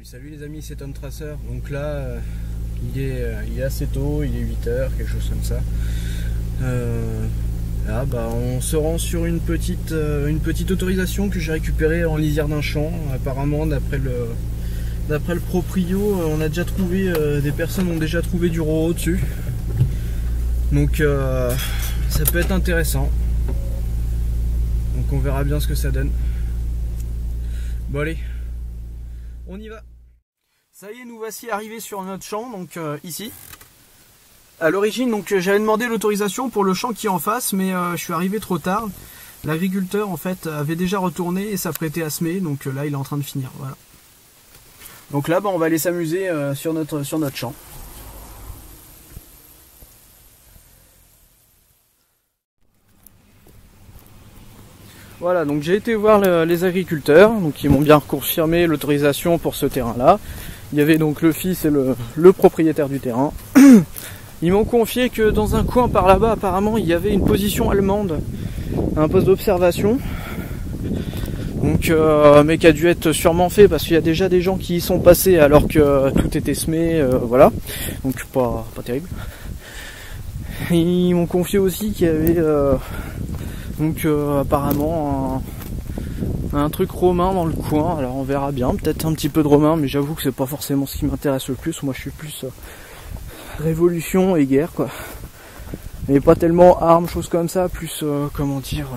Salut les amis, c'est Tom Tracer. Donc là, il est assez tôt, il est 8h, quelque chose comme ça. Là, on se rend sur une petite autorisation que j'ai récupérée en lisière d'un champ. Apparemment, d'après le proprio, on a déjà trouvé, des personnes ont déjà trouvé du roro dessus. Donc ça peut être intéressant. Donc on verra bien ce que ça donne. Bon allez, on y va. Ça y est, nous voici arrivés sur notre champ, donc ici. À l'origine, donc j'avais demandé l'autorisation pour le champ qui est en face, mais je suis arrivé trop tard. L'agriculteur en fait avait déjà retourné et s'apprêtait à semer, donc là il est en train de finir. Voilà. Donc là, on va aller s'amuser sur notre champ. Voilà, donc j'ai été voir les agriculteurs, donc ils m'ont bien confirmé l'autorisation pour ce terrain-là. Il y avait donc le fils et le propriétaire du terrain. Ils m'ont confié que dans un coin par là-bas, apparemment, il y avait une position allemande, un poste d'observation. Donc, mais qui a dû être sûrement fait parce qu'il y a déjà des gens qui y sont passés alors que tout était semé, voilà. Donc pas terrible. Ils m'ont confié aussi qu'il y avait apparemment un truc romain dans le coin. Alors on verra bien, peut-être un petit peu de romain, mais j'avoue que c'est pas forcément ce qui m'intéresse le plus. Moi je suis plus révolution et guerre quoi. Et pas tellement armes, choses comme ça, plus comment dire,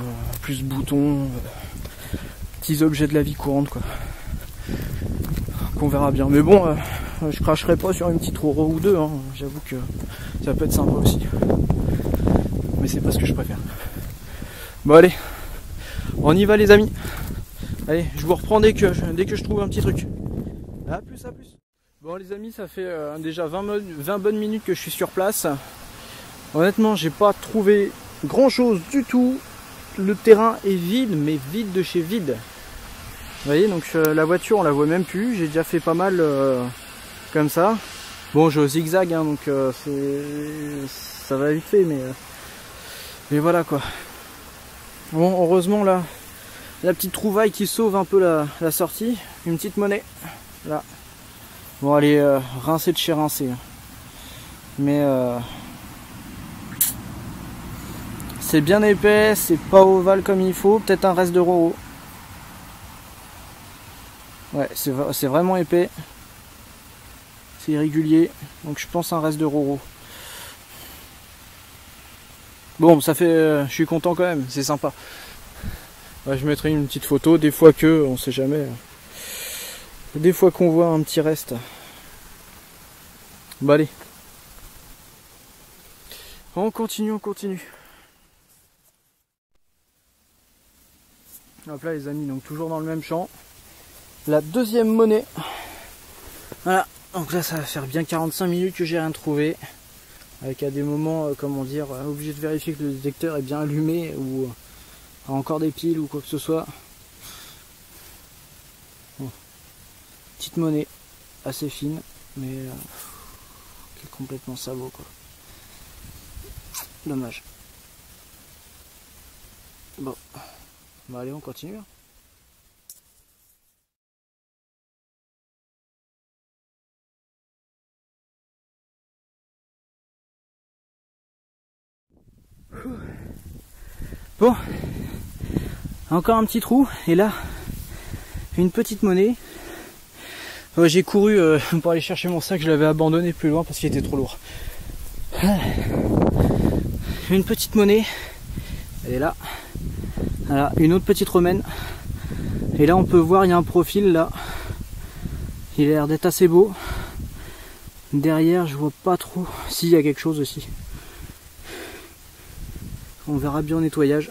plus boutons, petits objets de la vie courante quoi. Qu'on verra bien. Mais bon, je cracherai pas sur une petite roro ou deux, hein. J'avoue que ça peut être sympa aussi. Mais c'est pas ce que je préfère. Bon allez, on y va les amis. Allez, je vous reprends dès que je trouve un petit truc. A plus, à plus. Bon les amis, ça fait déjà 20 bonnes minutes que je suis sur place. Honnêtement, j'ai pas trouvé grand chose du tout. Le terrain est vide, mais vide de chez vide. Vous voyez, donc la voiture on la voit même plus. J'ai déjà fait pas mal comme ça. Bon, je zigzag, hein, donc ça va vite fait, mais voilà quoi. Bon, heureusement là, la petite trouvaille qui sauve un peu la sortie, une petite monnaie, là. Bon, elle est rincée de chez rincée, mais c'est bien épais, c'est pas ovale comme il faut, peut-être un reste de roro. Ouais, c'est vraiment épais, c'est irrégulier, donc je pense un reste de roro. Bon, ça fait, je suis content quand même, c'est sympa. Ouais, je mettrai une petite photo, des fois on sait jamais. Des fois qu'on voit un petit reste. Bon allez. On continue. Hop là les amis, donc toujours dans le même champ. La deuxième monnaie. Voilà, donc là ça va faire bien 45 minutes que j'ai rien trouvé. Avec à des moments, comment dire, obligé de vérifier que le détecteur est bien allumé ou a encore des piles ou quoi que ce soit. Bon. Petite monnaie assez fine, mais qui est complètement sabot quoi. Dommage. Bon, allez, on continue. Bon, encore un petit trou, et là, une petite monnaie. J'ai couru pour aller chercher mon sac, je l'avais abandonné plus loin parce qu'il était trop lourd. Une petite monnaie, elle est là. Voilà, une autre petite romaine. Et là on peut voir, il y a un profil là. Il a l'air d'être assez beau. Derrière, je vois pas trop. Si, il y a quelque chose aussi. On verra bien au nettoyage.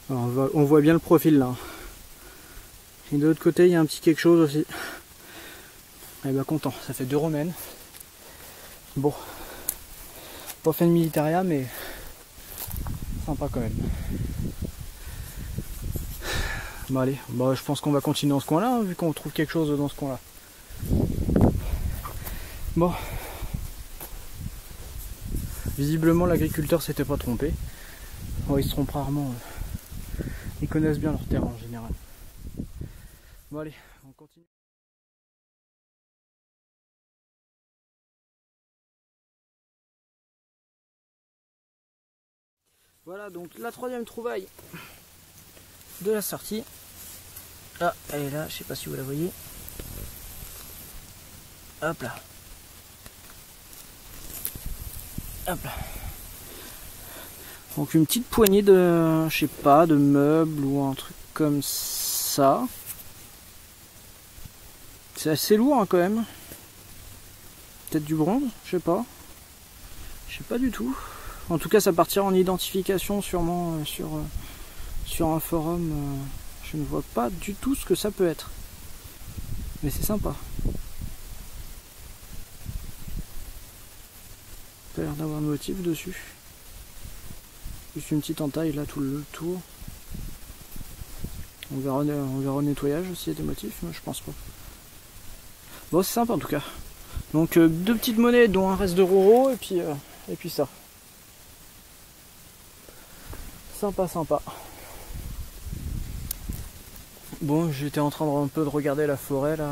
Alors, on voit bien le profil là. Et de l'autre côté, il y a un petit quelque chose aussi. Et ben content, ça fait 2 romaines. Bon, pas fait de militaria, mais sympa quand même. Bon allez, je pense qu'on va continuer dans ce coin là, hein, vu qu'on trouve quelque chose dans ce coin là. Bon. Visiblement l'agriculteur s'était pas trompé. Oh, il se trompe rarement. Ils connaissent bien leur terrain en général. Bon allez, on continue. Voilà donc la troisième trouvaille de la sortie. Ah, elle est là, je sais pas si vous la voyez. Hop là. Hop là. Donc une petite poignée de, je sais pas, de meubles ou un truc comme ça. C'est assez lourd hein, quand même. Peut-être du bronze, je sais pas. Je sais pas du tout. En tout cas ça partira en identification sûrement sur un forum. Je ne vois pas du tout ce que ça peut être. Mais c'est sympa. Ça a l'air d'avoir un motif dessus. Juste une petite entaille là tout le tour. On verra au nettoyage s'il y a des motifs, mais je pense pas. Bon c'est sympa en tout cas. Donc deux petites monnaies dont un reste de Roro et puis ça. Sympa sympa. Bon j'étais en train un peu de regarder la forêt là.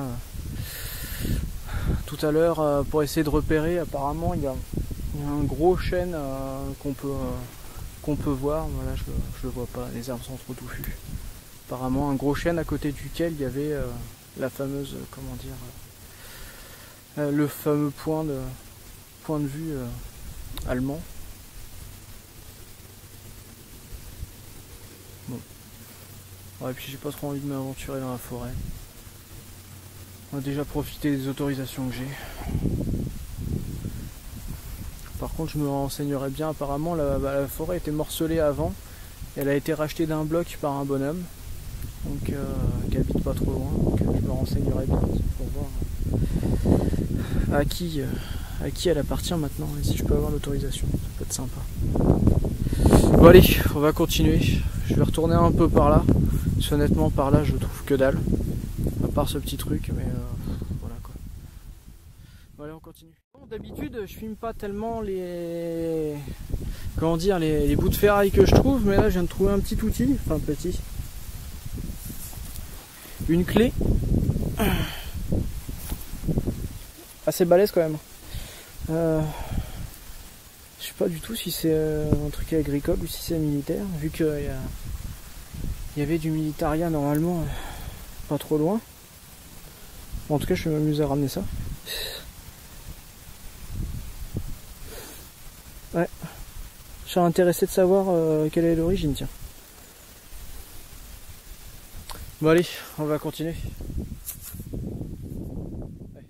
Tout à l'heure pour essayer de repérer, apparemment il y a un gros chêne qu'on peut voir. Voilà, je le vois pas, les arbres sont trop touffus. Apparemment un gros chêne à côté duquel il y avait la fameuse, comment dire, le fameux point de vue allemand. Bon. Ouais, et puis j'ai pas trop envie de m'aventurer dans la forêt. On a déjà profité des autorisations que j'ai. Par contre je me renseignerais bien, apparemment la forêt était morcelée avant. Elle a été rachetée d'un bloc par un bonhomme. Donc qui habite pas trop loin. Donc je me renseignerai bien pour voir à qui elle appartient maintenant. Et si je peux avoir l'autorisation, ça peut être sympa. Bon allez, on va continuer. Je vais retourner un peu par là. Parce qu'honnêtement par là je trouve que dalle. À part ce petit truc, mais voilà quoi. Bon allez on continue. Bon, d'habitude je filme pas tellement les bouts de ferraille que je trouve, mais là je viens de trouver un petit outil, enfin petit. Une clé. Assez balèze quand même. Je sais pas du tout si c'est un truc agricole ou si c'est militaire, vu qu'il y avait du militaria normalement pas trop loin. En tout cas je vais m'amuser à ramener ça. Ouais. Je serais intéressé de savoir quelle est l'origine, tiens. Bon allez, on va continuer. Ouais.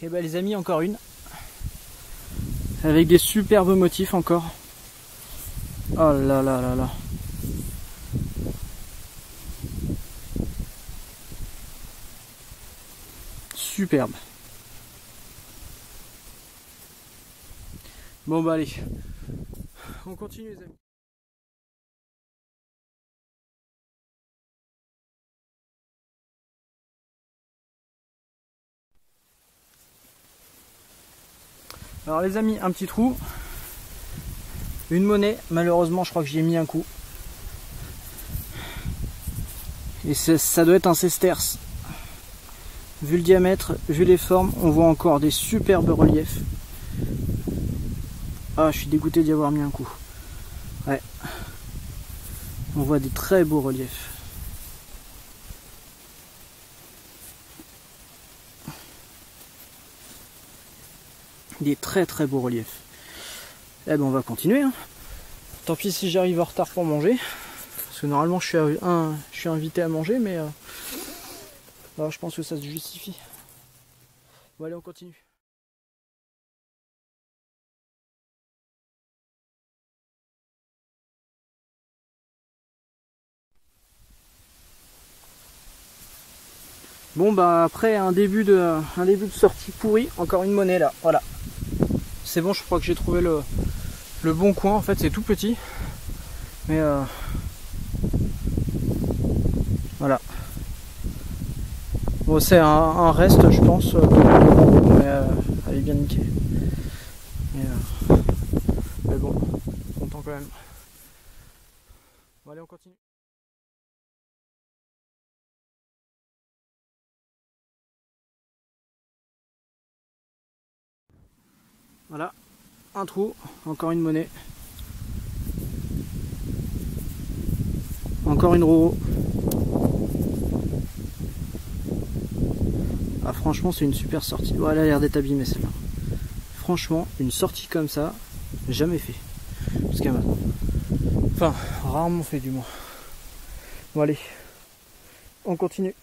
Et bah les amis, encore une. Avec des superbes motifs encore. Oh là là là là. Superbe. Bon bah allez. On continue les amis. Alors les amis, un petit trou. Une monnaie, malheureusement je crois que j'y ai mis un coup. Et ça doit être un sesterce. Vu le diamètre, vu les formes, on voit encore des superbes reliefs. Ah, je suis dégoûté d'y avoir mis un coup. Ouais. On voit des très beaux reliefs. Des très très beaux reliefs. Eh ben on va continuer. Hein. Tant pis si j'arrive en retard pour manger. Parce que normalement je suis invité à manger, mais alors, je pense que ça se justifie. Bon allez on continue. Bon bah après un début de sortie pourrie, encore une monnaie là, voilà. C'est bon, je crois que j'ai trouvé le bon coin, en fait c'est tout petit. Mais voilà. Bon c'est un reste je pense, mais elle est bien niquée. Mais bon, content quand même. Bon allez on continue. Voilà, un trou, encore une monnaie. Encore une Roro. Ah, franchement, c'est une super sortie. Oh, elle a l'air d'être abîmée celle-là. Franchement, une sortie comme ça, jamais fait. Jusqu'à maintenant. Enfin, rarement fait du moins. Bon, allez, on continue.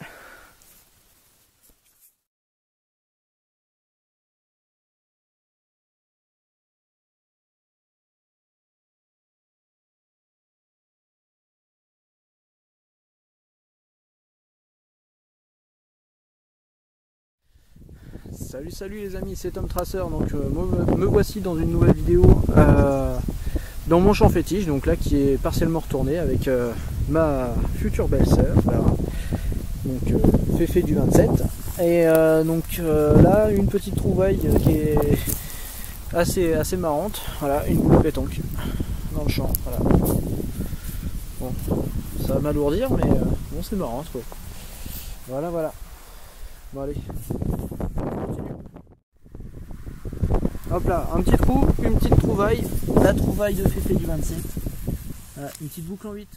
Salut les amis, c'est Tom Tracer. Donc me voici dans une nouvelle vidéo dans mon champ fétiche, donc là qui est partiellement retourné avec ma future belle-sœur, voilà. Donc Féfé du 27. Et là une petite trouvaille qui est assez marrante. Voilà, une boule de pétanque dans le champ. Voilà. Bon, ça va m'alourdir, mais bon, c'est marrant quoi. Voilà. Bon allez. Hop là, un petit trou, une petite trouvaille, la trouvaille de Féfé du 27. Voilà, une petite boucle en 8.